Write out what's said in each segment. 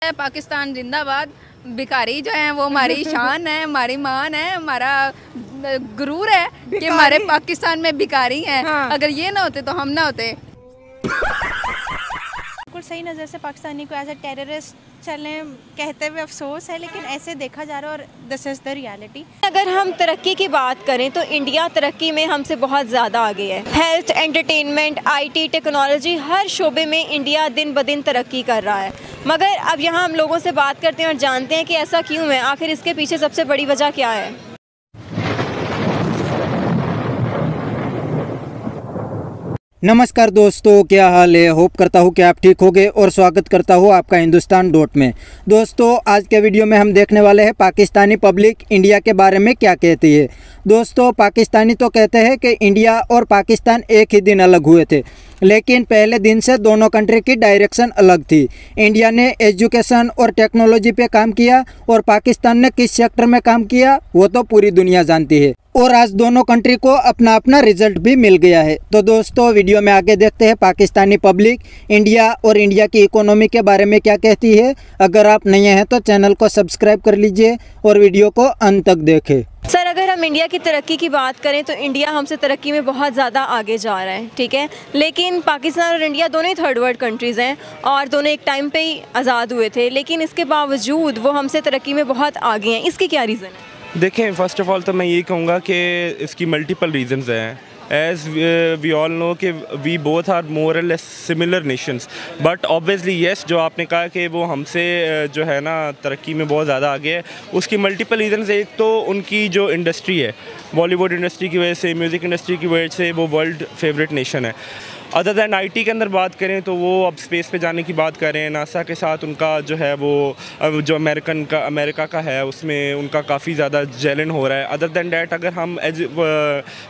पाकिस्तान जिंदाबाद। भिखारी जो हैं वो हमारी शान है, हमारी मान है, हमारा गुरूर है कि हमारे पाकिस्तान में भिखारी हैं। हाँ। अगर ये ना होते तो हम ना होते। बिल्कुल सही नज़र से पाकिस्तानी को एज ए टेररिस्ट चले कहते हुए अफसोस है, लेकिन ऐसे देखा जा रहा है और दिस इज़ द रियलिटी। अगर हम तरक्की की बात करें तो इंडिया तरक्की में हमसे बहुत ज़्यादा आगे है। हेल्थ, एंटरटेनमेंट, आईटी, टेक्नोलॉजी, हर शोबे में इंडिया दिन ब दिन तरक्की कर रहा है। मगर अब यहाँ हम लोगों से बात करते हैं और जानते हैं कि ऐसा क्यों है, आखिर इसके पीछे सबसे बड़ी वजह क्या है। नमस्कार दोस्तों, क्या हाल है। होप करता हूँ कि आप ठीक होंगे और स्वागत करता हूँ आपका हिंदुस्तान डॉट में। दोस्तों, आज के वीडियो में हम देखने वाले हैं पाकिस्तानी पब्लिक इंडिया के बारे में क्या कहती है। दोस्तों, पाकिस्तानी तो कहते हैं कि इंडिया और पाकिस्तान एक ही दिन अलग हुए थे, लेकिन पहले दिन से दोनों कंट्री की डायरेक्शन अलग थी। इंडिया ने एजुकेशन और टेक्नोलॉजी पे काम किया और पाकिस्तान ने किस सेक्टर में काम किया वो तो पूरी दुनिया जानती है। और आज दोनों कंट्री को अपना अपना रिजल्ट भी मिल गया है। तो दोस्तों, वीडियो में आगे देखते हैं पाकिस्तानी पब्लिक इंडिया और इंडिया की इकोनॉमी के बारे में क्या कहती है। अगर आप नए हैं तो चैनल को सब्सक्राइब कर लीजिए और वीडियो को अंत तक देखें। सर, अगर हम इंडिया की तरक्की की बात करें तो इंडिया हमसे तरक्की में बहुत ज़्यादा आगे जा रहा है, ठीक है। लेकिन पाकिस्तान और इंडिया दोनों ही थर्ड वर्ल्ड कंट्रीज़ हैं और दोनों एक टाइम पे ही आज़ाद हुए थे, लेकिन इसके बावजूद वो हमसे तरक्की में बहुत आगे हैं। इसकी क्या रीज़न है? देखें, फ़र्स्ट ऑफ़ ऑल तो मैं ये कहूँगा कि इसकी मल्टीपल रीजंस हैं। एज़ वी ऑल नो कि वी बोथ आर मोर और less similar Nations, but obviously yes, जो आपने कहा कि वो हमसे जो है ना तरक्की में बहुत ज़्यादा आगे है, उसकी मल्टीपल रीजंस। एक तो उनकी जो इंडस्ट्री है, बॉलीवुड इंडस्ट्री की वजह से, म्यूज़िक इंडस्ट्री की वजह से वो वर्ल्ड फेवरेट नेशन है। अदर दैन आईटी के अंदर बात करें तो वो अब स्पेस पे जाने की बात कर रहे हैं। नासा के साथ उनका जो है वो जो अमेरिका का है उसमें उनका काफ़ी ज़्यादा जेलन हो रहा है। अदर दैन डैट, अगर हम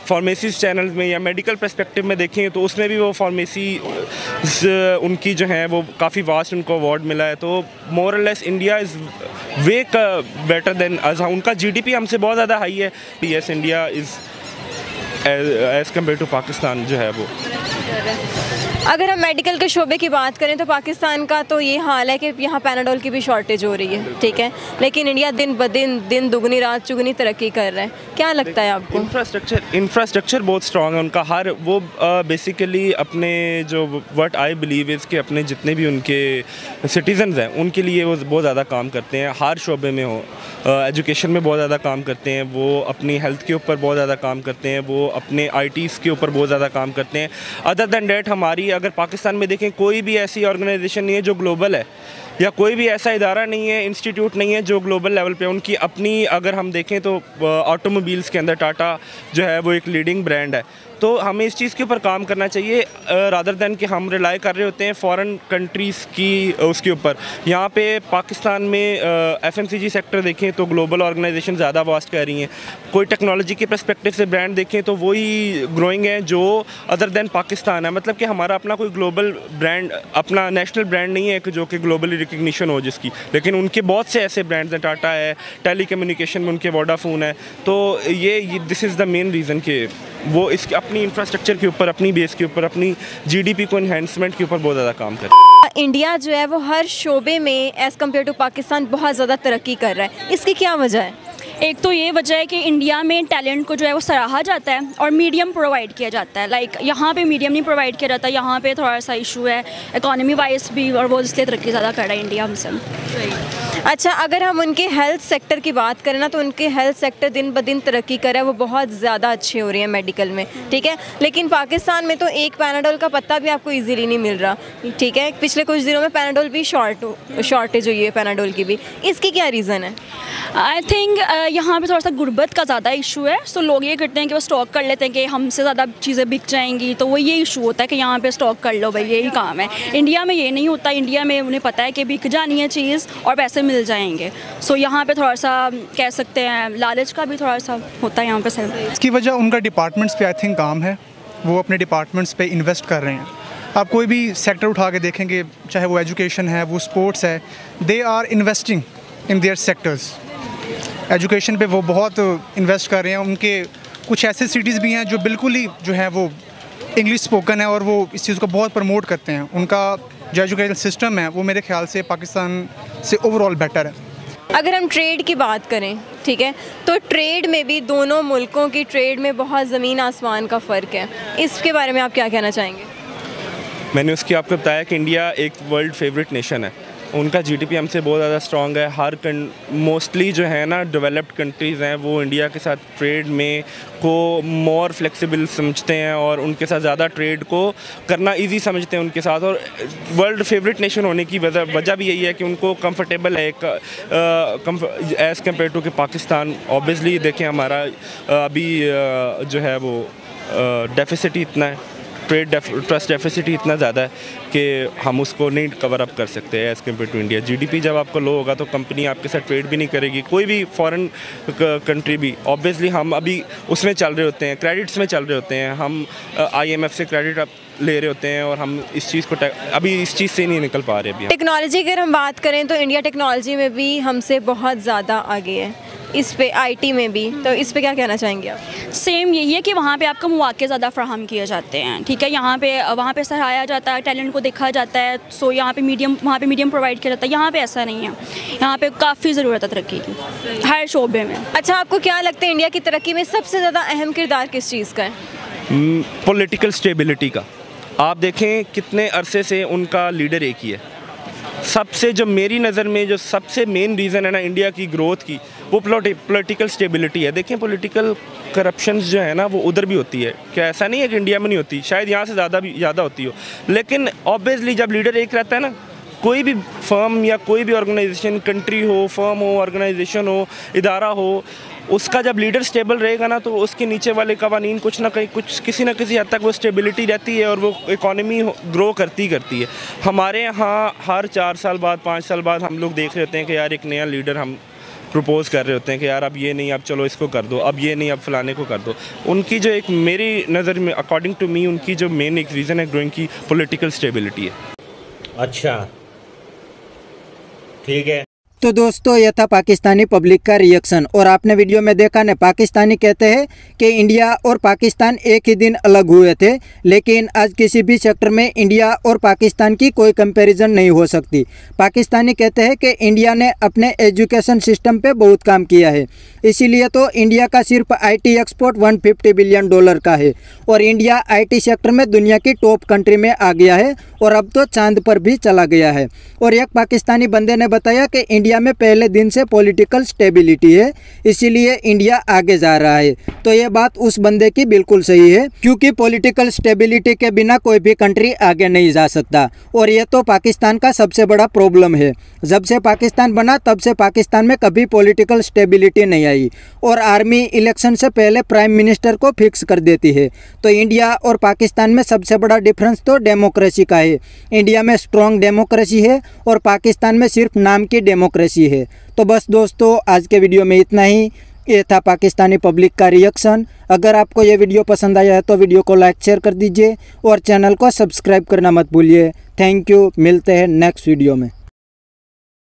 फार्मेसीज चैनल्स में या मेडिकल पर्सपेक्टिव में देखें तो उसमें भी वो फार्मेसी उनकी जो है वो काफ़ी वास्ट उनको अवार्ड मिला है। तो मोर और less India is way better than us. उनका जीडीपी हमसे बहुत ज़्यादा हाई है। Yes, India is as compare to Pakistan जो है वो। अगर हम मेडिकल के शोबे की बात करें तो पाकिस्तान का तो ये हाल है कि यहाँ पैनाडोल की भी शॉर्टेज हो रही है, ठीक है। लेकिन इंडिया दिन ब दिन दुगनी रात चुगनी तरक्की कर रहा है। क्या लगता है आपको? इंफ्रास्ट्रक्चर बहुत स्ट्रॉन्ग है उनका। हर वो बेसिकली अपने जो व्हाट आई बिलीव इज़ कि अपने जितने भी उनके सिटीजन्स हैं उनके लिए वो बहुत ज़्यादा काम करते हैं। हर शोबे में हो, एजुकेशन में बहुत ज़्यादा काम करते हैं, वो अपनी हेल्थ के ऊपर बहुत ज़्यादा काम करते हैं, वो अपने आईटीज़ के ऊपर बहुत ज़्यादा काम करते हैं। अदर दैन डैट, हमारी अगर पाकिस्तान में देखें, कोई भी ऐसी ऑर्गेनाइजेशन नहीं है जो ग्लोबल है, या कोई भी ऐसा इदारा नहीं है, इंस्टीट्यूट नहीं है जो ग्लोबल लेवल पे उनकी अपनी, अगर हम देखें तो ऑटोमोबाइल्स के अंदर टाटा जो है वो एक लीडिंग ब्रांड है। तो हमें इस चीज़ के ऊपर काम करना चाहिए रादर दैन कि हम रिलाई कर रहे होते हैं फॉरेन कंट्रीज़ की उसके ऊपर। यहाँ पे पाकिस्तान में एफएमसीजी सेक्टर देखें तो ग्लोबल ऑर्गेनाइजेशन ज़्यादा वास्ट कर रही हैं। कोई टेक्नोलॉजी के पर्सपेक्टिव से ब्रांड देखें तो वही ग्रोइंग है जो अदर दैन पाकिस्तान है। मतलब कि हमारा अपना कोई ग्लोबल ब्रांड, अपना नेशनल ब्रांड नहीं है जो कि ग्लोबली रिकग्निशन हो जिसकी, लेकिन उनके बहुत से ऐसे ब्रांड्स हैं। टाटा है, टेली कम्युनिकेशन में उनके वोडाफोन है। तो ये this is the main reason कि वो इसके अपनी इंफ्रास्ट्रक्चर के ऊपर, अपनी बेस के ऊपर, अपनी जीडीपी को एनहेंसमेंट के ऊपर बहुत ज़्यादा काम करते हैं। इंडिया जो है वो हर शोबे में एज़ कम्पेयर टू पाकिस्तान बहुत ज़्यादा तरक्की कर रहा है। इसकी क्या वजह है? एक तो ये वजह है कि इंडिया में टैलेंट को जो है वो सराहा जाता है और मीडियम प्रोवाइड किया जाता है। लाइक यहाँ पे मीडियम नहीं प्रोवाइड किया जाता, यहाँ पे थोड़ा सा इशू है इकोनॉमी वाइज भी, और वो इसलिए तरक्की ज़्यादा कर रहा है इंडिया हमसे। अच्छा, अगर हम उनके हेल्थ सेक्टर की बात करें ना तो उनके हेल्थ सेक्टर दिन ब दिन तरक्की कर रहा है, वो बहुत ज़्यादा अच्छे हो रही है मेडिकल में, ठीक है। लेकिन पाकिस्तान में तो एक पैनाडोल का पत्ता भी आपको इजीली नहीं मिल रहा, ठीक है। पिछले कुछ दिनों में पैनाडोल भी शॉर्टेज हुई है, पैनाडोल की भी। इसकी क्या रीज़न है? आई थिंक यहाँ पे थोड़ा सा गुर्बत का ज़्यादा इशू है। सो लोग ये करते हैं कि वो स्टॉक कर लेते हैं कि हमसे ज़्यादा चीज़ें बिक जाएंगी, तो वो ये इशू होता है कि यहाँ पे स्टॉक कर लो भाई, यही काम है। इंडिया में ये नहीं होता। इंडिया में उन्हें पता है कि बिक जानी है चीज़ और पैसे मिल जाएंगे। सो यहाँ पे थोड़ा सा कह सकते हैं लालच का भी थोड़ा सा होता है यहाँ पे सर। इसकी वजह उनका डिपार्टमेंट्स पे आई थिंक काम है। वो अपने डिपार्टमेंट्स पे इन्वेस्ट कर रहे हैं। आप कोई भी सेक्टर उठा के देखेंगे, चाहे वो एजुकेशन है, वो स्पोर्ट्स है, they are investing in their sectors. Education पे वो बहुत इन्वेस्ट कर रहे हैं। उनके कुछ ऐसे सिटीज़ भी हैं जो बिल्कुल ही जो है वो इंग्लिश स्पोकन है और वो इस चीज़ को बहुत प्रमोट करते हैं। उनका जो एजुकेशन सिस्टम है वो मेरे ख्याल से पाकिस्तान से ओवरऑल बेटर है। अगर हम ट्रेड की बात करें, ठीक है, तो ट्रेड में भी दोनों मुल्कों की ट्रेड में बहुत ज़मीन आसमान का फ़र्क है। इसके बारे में आप क्या कहना चाहेंगे? मैंने उसकी आपको बताया कि इंडिया एक वर्ल्ड फेवरेट नेशन है, उनका जीडीपी हमसे बहुत ज़्यादा स्ट्रॉन्ग है। हर मोस्टली जो है ना डेवलप्ड कंट्रीज़ हैं वो इंडिया के साथ ट्रेड में को मोर फ्लेक्सिबल समझते हैं और उनके साथ ज़्यादा ट्रेड को करना इजी समझते हैं उनके साथ। और वर्ल्ड फेवरेट नेशन होने की वजह भी यही है कि उनको कंफर्टेबल है एज़ कम्पेयर टू कि पाकिस्तान। ऑब्वियसली देखें हमारा अभी जो है वो डेफिसिट ही इतना है, ट्रस्ट डेफिसिट ही इतना ज़्यादा है कि हम उसको नहीं कवर अप कर सकते as compare to India. GDP जब आपका लो होगा तो कंपनी आपके साथ ट्रेड भी नहीं करेगी, कोई भी फॉरेन कंट्री भी। ऑब्वियसली हम अभी उसमें चल रहे होते हैं, क्रेडिट्स में चल रहे होते हैं, हम IMF से क्रेडिट अब ले रहे होते हैं और हम इस चीज़ को अभी इस चीज़ से नहीं निकल पा रहे। अभी टेक्नोलॉजी अगर हम बात करें तो इंडिया टेक्नोलॉजी में भी हमसे बहुत ज़्यादा आगे है, इस पे IT में भी। तो इस पे क्या कहना चाहेंगे आप? सेम यही है कि वहाँ पे आपको मौके ज़्यादा फ्राहम किए जाते हैं, ठीक है। वहाँ पे सराहाया जाता है, टैलेंट को देखा जाता है। सो वहाँ पे मीडियम प्रोवाइड किया जाता है। यहाँ पे ऐसा नहीं है, यहाँ पे काफ़ी ज़रूरत है तरक्की की हर शोबे में। अच्छा, आपको क्या लगता है इंडिया की तरक्की में सबसे ज़्यादा अहम किरदार किस चीज़ का है? पॉलिटिकल स्टेबिलिटी का। आप देखें कितने अरसे से उनका लीडर एक ही है। सबसे जो मेरी नज़र में जो सबसे मेन रीज़न है ना इंडिया की ग्रोथ की, वो पॉलिटिकल स्टेबिलिटी है। देखें पॉलिटिकल करप्शंस जो है ना वो उधर भी होती है, क्या ऐसा नहीं है कि इंडिया में नहीं होती, शायद यहाँ से ज़्यादा होती हो। लेकिन ऑब्वियसली जब लीडर एक रहता है ना, कोई भी फर्म या कोई भी ऑर्गेनाइजेशन, कंट्री हो, फर्म हो, ऑर्गेनाइजेशन हो, इदारा हो, उसका जब लीडर स्टेबल रहेगा ना तो उसके नीचे वाले कवानीन कुछ ना किसी न किसी हद तक वो स्टेबिलिटी रहती है और वो इकॉनमी ग्रो करती है। हमारे यहाँ हर 4 साल बाद 5 साल बाद हम लोग देख रहे होते हैं कि यार एक नया लीडर हम प्रपोज कर रहे होते हैं कि यार अब ये नहीं, अब चलो इसको कर दो, अब ये नहीं, अब फलाने को कर दो। उनकी जो एक मेरी नज़र में अकॉर्डिंग टू मी उनकी जो मेन एक रीज़न है ग्रोइंग की पॉलिटिकल स्टेबिलिटी है। अच्छा, ठीक है। तो दोस्तों ये था पाकिस्तानी पब्लिक का रिएक्शन। और आपने वीडियो में देखा ना, पाकिस्तानी कहते हैं कि इंडिया और पाकिस्तान एक ही दिन अलग हुए थे, लेकिन आज किसी भी सेक्टर में इंडिया और पाकिस्तान की कोई कंपैरिजन नहीं हो सकती। पाकिस्तानी कहते हैं कि इंडिया ने अपने एजुकेशन सिस्टम पे बहुत काम किया है, इसीलिए तो इंडिया का सिर्फ IT एक्सपोर्ट $150 बिलियन का है और इंडिया IT सेक्टर में दुनिया की टॉप कंट्री में आ गया है और अब तो चांद पर भी चला गया है। और एक पाकिस्तानी बंदे ने बताया कि इंडिया में पहले दिन से पॉलिटिकल स्टेबिलिटी है, इसीलिए इंडिया आगे जा रहा है। तो ये बात उस बंदे की बिल्कुल सही है, क्योंकि पॉलिटिकल स्टेबिलिटी के बिना कोई भी कंट्री आगे नहीं जा सकता। और ये तो पाकिस्तान का सबसे बड़ा प्रॉब्लम है। जब से पाकिस्तान बना तब से पाकिस्तान में कभी पॉलिटिकल स्टेबिलिटी नहीं आई और आर्मी इलेक्शन से पहले प्राइम मिनिस्टर को फिक्स कर देती है। तो इंडिया और पाकिस्तान में सबसे बड़ा डिफरेंस तो डेमोक्रेसी का है। इंडिया में स्ट्रॉन्ग डेमोक्रेसी है और पाकिस्तान में सिर्फ नाम की डेमोक्रेसी है। तो बस दोस्तों आज के वीडियो में इतना ही। ये था पाकिस्तानी पब्लिक का रिएक्शन। अगर आपको ये वीडियो पसंद आया है तो वीडियो को लाइक शेयर कर दीजिए और चैनल को सब्सक्राइब करना मत भूलिए। थैंक यू, मिलते हैं नेक्स्ट वीडियो में।